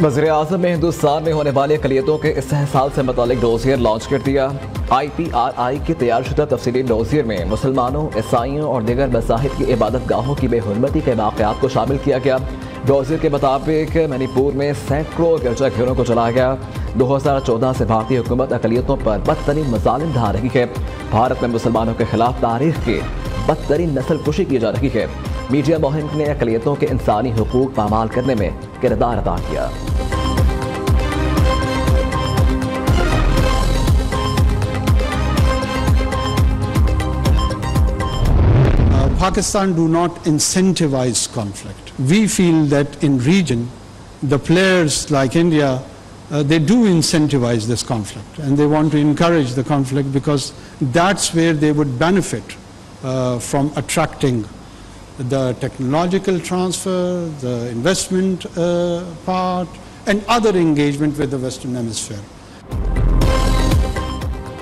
वज़ीर-ए-आज़म ने हिंदुस्तान में होने वाली अक़लियतों के इस्तेहसाल से मुतालिक डोसियर लॉन्च कर दिया। IPRI की तैयारशुदा तफसीली डोसियर में मुसलमानों, ईसाइयों और दीगर मज़ाहिब की इबादत गाहों की बेहुरमती के वाक़यात को शामिल किया गया। डोसियर के मुताबिक मणिपुर में सैकड़ों गिरजाघरों को जलाया गया। 2014 से भारतीय हुकूमत अक़लियतों पर बदतरीन मज़ालिम ढा रही है। भारत में मुसलमानों के खिलाफ तारीख की बदतरीन नस्लकुशी की जा रही है। मीडिया मुहिम ने अक़लियतों के इंसानी हुकूक पामाल करने में किरदार अदा किया। Pakistan do not incentivize conflict. We feel that in region, the players like India, they do incentivize this conflict, and they want to encourage the conflict because that's where they would benefit from attracting the technological transfer, the investment part, and other engagement with the Western Hemisphere.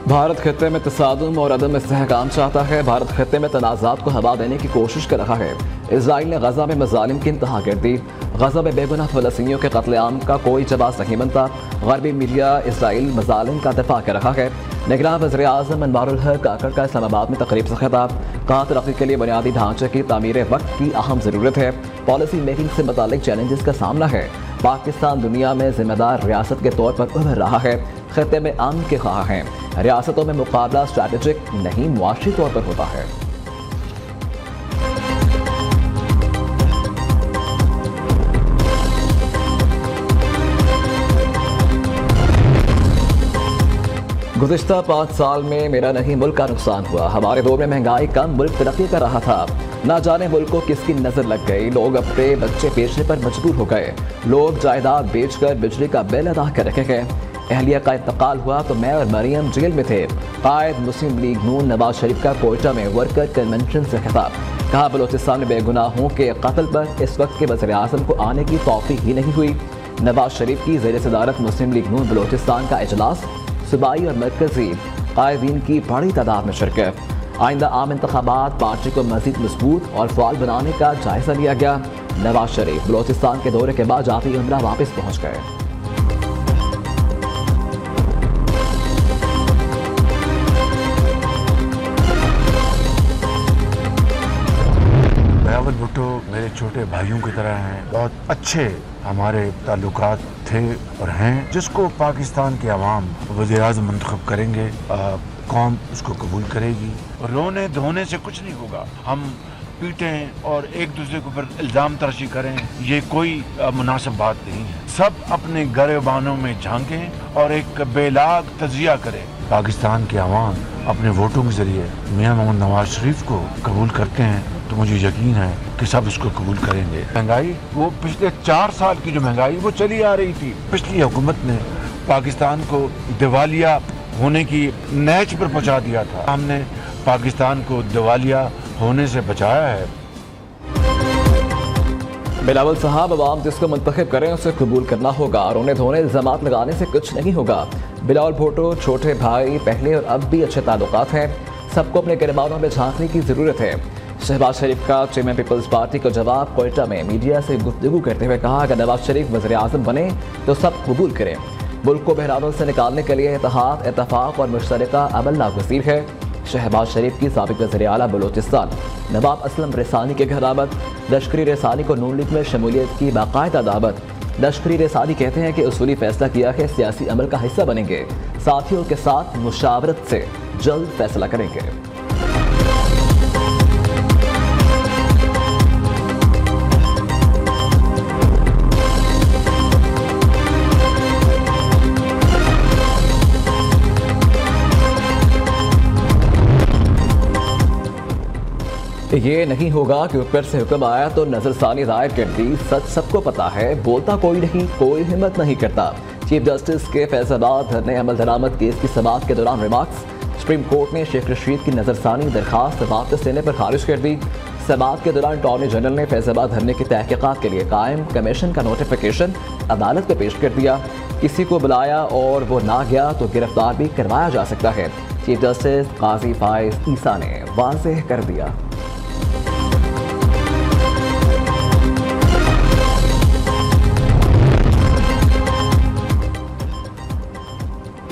Bharat खित्ते में तसादुम और अदम इस्तेहकाम चाहता है। भारत खित्ते में तनाज़ात को हवा देने की कोशिश कर रहा है। इजराइल ने गजा में मज़ालिम की इंतहा कर दी। गजा में बेगुनाह फ़लस्तीनियों के कत्लेआम का कोई जवाब नहीं बनता। गरबी मीडिया इसराइल मज़ालिम का दिफा कर रहा है। निगरान वज़ीर-ए-आज़म अनवारुल हक काकड़ का इस्लामाबाद में तकरीब से खिताब। कहा, तरक्की के लिए बुनियादी ढांचे की तामीर वक्त की अहम ज़रूरत है। पॉलिसी मेकिंग से मुतालिक चैलेंजेस का सामना है। पाकिस्तान दुनिया में जिम्मेदार रियासत के तौर पर उभर रहा है। खित्ते में अमन के ख्वाह हैं। रियासतों में मुकाबला स्ट्रैटेजिक नहीं मुआशी तौर पर होता है। गुज़िश्ता 5 साल में मेरा नहीं मुल्क का नुकसान हुआ। हमारे दौर में महंगाई कम, मुल्क तरक्की कर रहा था। ना जाने मुल्क को किसकी नजर लग गई। लोग अपने बच्चे बेचने पर मजबूर हो गए। लोग जायदाद बेचकर बिजली का बिल अदा कर रखे गए। अहलिया का इंतकाल हुआ तो मैं और मरियम जेल में थे। कायद मुस्लिम लीग नून नवाज शरीफ का कोयटा में वर्कर कन्वेंशन से खिताब। कहा, बलोचिस्तान में बेगुनाहों के कत्ल पर इस वक्त के वज़ीर-ए-आज़म को आने की तौफीक ही नहीं हुई। नवाज शरीफ की ज़ेर सदारत मुस्लिम लीग नून बलोचिस्तान का इजलास, सूबाई और मरकजी कायदीन की बड़ी तादाद में शिरकत। आइंदा आम इंतखाबात पार्टी को मज़ीद मजबूत और फ़ाल बनाने का जायज़ा लिया गया। नवाज शरीफ बलोचिस्तान के दौरे के बाद जाती उम्रा वापस पहुँच गए। भुट्टो मेरे छोटे भाइयों की तरह हैं। बहुत अच्छे हमारे ताल्लुकात थे और हैं। जिसको पाकिस्तान के अवाम वज़ीर-ए-आज़म मुंतखब करेंगे, कौम उसको कबूल करेगी। रोने धोने से कुछ नहीं होगा। हम पीटें और एक दूसरे के ऊपर इल्ज़ाम तराशी करें, ये कोई मुनासिब बात नहीं है। सब अपने गिरबानों में झांकें और एक बेलाग तजिया करें। पाकिस्तान के अवाम अपने वोटों के जरिए मियां मोहम्मद नवाज शरीफ को कबूल करते हैं तो मुझे यकीन है कि सब इसको कबूल करेंगे। महंगाई, वो पिछले 4 साल की जो महंगाई वो चली आ रही थी। पिछली हुकूमत ने पाकिस्तान को दिवालिया होने की नहज पर पहुंचा दिया था। हमने पाकिस्तान को दिवालिया होने से बचाया है। बिलावल साहब, अवाम जिसको मुंतखब करें उसे कबूल करना होगा। रोने धोने इल्ज़ामात लगाने से कुछ नहीं होगा। बिलावल भुट्टो छोटे भाई, पहले और अब भी अच्छे ताल्लुकात हैं। सबको अपने गिरबानों में झांकने की ज़रूरत है। शहबाज शरीफ का चेयरमैन पीपल्स पार्टी को जवाब कोयटा में मीडिया से गुफ्तगू करते हुए कहा, अगर नवाज शरीफ वज़ीर-ए-आज़म बने तो सब कबूल करें। मुल्क को बहरानों से निकालने के लिए इत्तेहाद, इत्तफाक और मुश्तरका अमल नागज़ीर है। शहबाज शरीफ की साबिक़ वज़ीर आला बलोचिस्तान नवाब असलम रेसानी के घर आमद। लश्करी रेसानी को नून लीग में शमूलियत की बाकायदा दावत। लश्करी रेसानी कहते हैं कि उसूली फैसला किया है, सियासी अमल का हिस्सा बनेंगे। साथियों के साथ मुशावरत से जल्द फैसला करेंगे। ये नहीं होगा कि ऊपर से हुक्म आया तो नजरसानी दायर कर दी। सच सबको पता है, बोलता कोई नहीं, कोई हिम्मत नहीं करता। चीफ जस्टिस के फैसलाबाद धरने अमल दरामद केस की समाअत के दौरान रिमार्क्स। सुप्रीम कोर्ट ने शेख रशीद की नजरसानी दरखास्त वापस लेने पर खारिज कर दी। समाअत के दौरान अटॉर्नी जनरल ने फैसलाबाद धरने की तहकीकात के लिए कायम कमीशन का नोटिफिकेशन अदालत में पेश कर दिया। किसी को बुलाया और वो ना गया तो गिरफ्तार भी करवाया जा सकता है। चीफ जस्टिस काजी फाइज ईसा ने वाज़ेह कर दिया।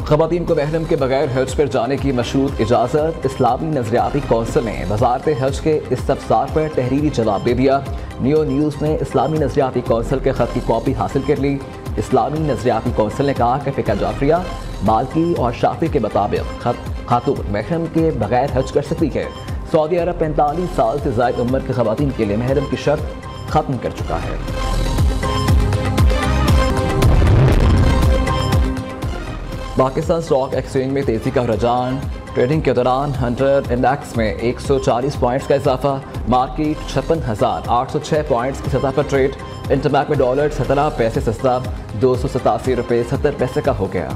ख़वातीन को महरम के बगैर हज पर जाने की मशरूत इजाज़त। इस्लामी नज़रियाती कौंसिल ने वज़ारत हज के इस्तफ़सार पर तहरीरी जवाब दे दिया। न्यू न्यूज़ ने इस्लामी नज़रियाती कौंसिल के ख़त की कॉपी हासिल कर ली। इस्लामी नज़रियाती कौंसिल ने कहा कि फ़िक़ह जाफरिया, मालकी और शाफी के मुताबिक खातून महरम के बगैर हज कर सकती है। सऊदी अरब 45 साल से ज़ायद उम्र की ख़वातीन के लिए महरम की शर्त ख़त्म कर चुका है। पाकिस्तान स्टॉक एक्सचेंज में तेजी का रुझान। ट्रेडिंग के दौरान 100 इंडेक्स में 140 पॉइंट्स का इजाफा। मार्केट 56,806 पॉइंट्स की सतह पर ट्रेड। इंटरबैंक में डॉलर 17 पैसे सस्ता 287 रुपये 70 पैसे का हो गया।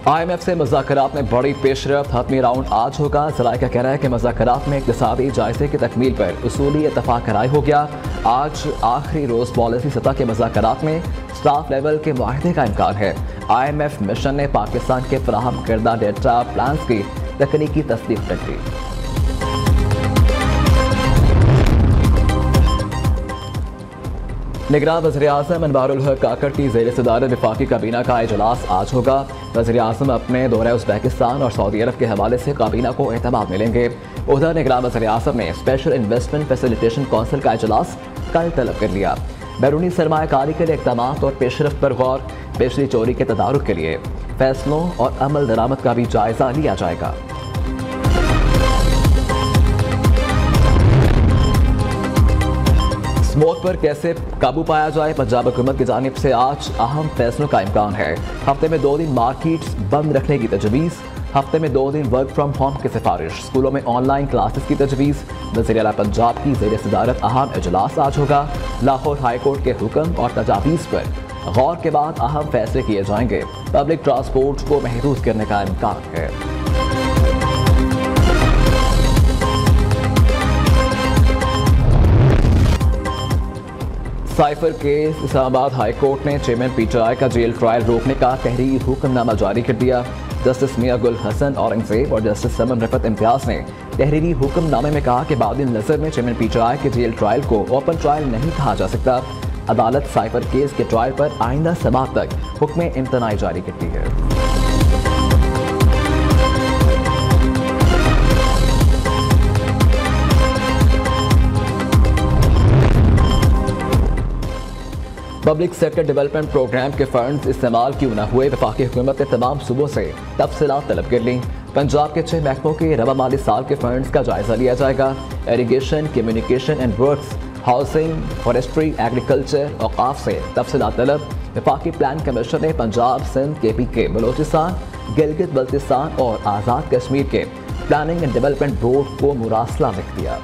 IMF से मुज़ाकरात में बड़ी पेशरफ्त। हतमी राउंड आज होगा। ज़राए का कहना है कि मुज़ाकरात में इक़्तिसादी जायज़े की तकमील पर उसूली इत्तफ़ाक़ राय हो गया। आज आखिरी रोज़ पॉलिसी सतह के मुज़ाकरात में स्टाफ लेवल के मुआहदे का इम्कान है। IMF मिशन ने पाकिस्तान के फराहम करदा डेटा प्लान्स की तकनीकी तस्दीक कर दी। निगरान वज़ीर-ए-आज़म अनवारुल हक काकड़ की ज़ेर सदारत वफाकी काबीना का इजलास आज होगा। वज़ीर-ए-आज़म अपने दौरे उज़्बेकिस्तान और सऊदी अरब के हवाले से काबीना को एतमाद मिलेंगे। उधर निगरान वज़ीर-ए-आज़म ने स्पेशल इन्वेस्टमेंट फैसिलिटेशन कौंसिल का इजलास कल तलब कर लिया। बैरूनी सरमायाकारी के लिए इक़दामात और पेशरफ्त पर गौर। बिजली चोरी के तदारुक के लिए फैसलों और अमल दरामद का भी जायज़ा लिया जाएगा। स्मोक पर कैसे काबू पाया जाए, पंजाब हुकूमत की जानिब से आज अहम फैसलों का इम्कान है। हफ्ते में 2 दिन मार्केट्स बंद रखने की तजवीज़। हफ्ते में 2 दिन वर्क फ्राम होम की सिफारिश। स्कूलों में ऑनलाइन क्लासेस की तजवीज़। वज़ीर आला पंजाब की ज़ेर सदारत अहम इजलास आज होगा। लाहौर हाई कोर्ट के हुक्म और तजावीज़ पर गौर के बाद अहम फैसले किए जाएंगे। पब्लिक ट्रांसपोर्ट को महदूद करने का इम्कान है। Cipher case. Islamabad high court ने चेयरमैन PTI का जेल ट्रायल रोकने का तहरीरी हुक्मनामा जारी कर दिया। जस्टिस मियां गुल हसन औरंगजेब और जस्टिस समन रफत इम्तियाज ने तहरीरी हुक्मनामे में कहा कि बाद नज़र में चेयरमैन PTI के जेल ट्रायल को ओपन ट्रायल नहीं कहा जा सकता। अदालत साइफर केस के ट्रायल पर आइंदा समाअत तक हुक्म इम्तनाई जारी करती है। पब्लिक सेक्टर डेवलपमेंट प्रोग्राम के फंड्स इस्तेमाल क्यों न हुए, वफाकी हुकूमत ने तमाम सूबों से तफसीलात तलब कर ली। पंजाब के 6 महकमों के रवा माली साल के फंड्स का जायजा लिया जाएगा। Irrigation, communication and works, housing, forestry, agriculture, औकाफ से तफसीलात तलब। वफाकी प्लान कमीशन ने पंजाब, सिंध, KPK, बलोचिस्तान, गिलगित बल्तिस्तान और आज़ाद कश्मीर के प्लानिंग एंड डेवलपमेंट बोर्ड को मुरासला लिख दिया।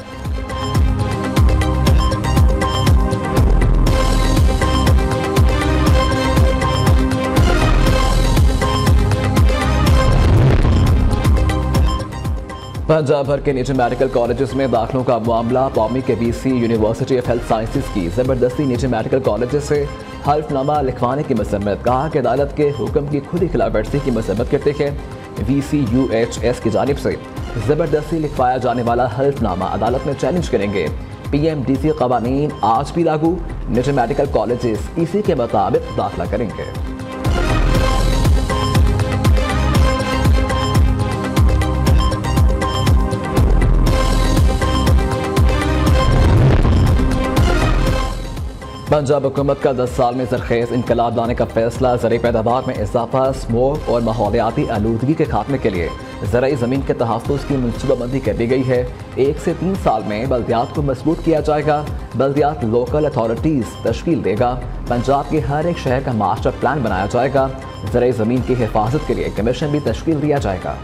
पंजाब भर के निजी मेडिकल कॉलेजेस में दाखिलों का मामला। कौमी के BC university of health sciences की ज़बरदस्ती निजी मेडिकल कॉलेजेस से हल्फनामा लिखवाने की मसम्मत। कहा कि अदालत के हुक्म की खुली खिलाफवर्जी की मसम्मत करते हैं। VCUHS की जानिब से ज़बरदस्ती लिखवाया जाने वाला हल्फनामा अदालत में चैलेंज करेंगे। PMDC कवानीन आज भी लागू। निजी मेडिकल कॉलेजेस इसी के मुताबिक दाखिला करेंगे। पंजाब हुकूमत का 10 साल में जरखेज़ इनकलाब लाने का फैसला। ज़राई पैदावार में इजाफा, स्मोक और माहौलियाती आलूदगी के खात्मे के लिए ज़राई ज़मीन के तहफ़्फ़ुज़ की मनसूबाबंदी कर दी गई है। 1 से 3 साल में बल्दियात को मजबूत किया जाएगा। बल्दियात लोकल अथॉरिटीज़ तश्कील देगा। पंजाब के हर एक शहर का मास्टर प्लान बनाया जाएगा। ज़राई ज़मीन की हिफाजत के लिए कमीशन भी तश्कील दिया जाएगा।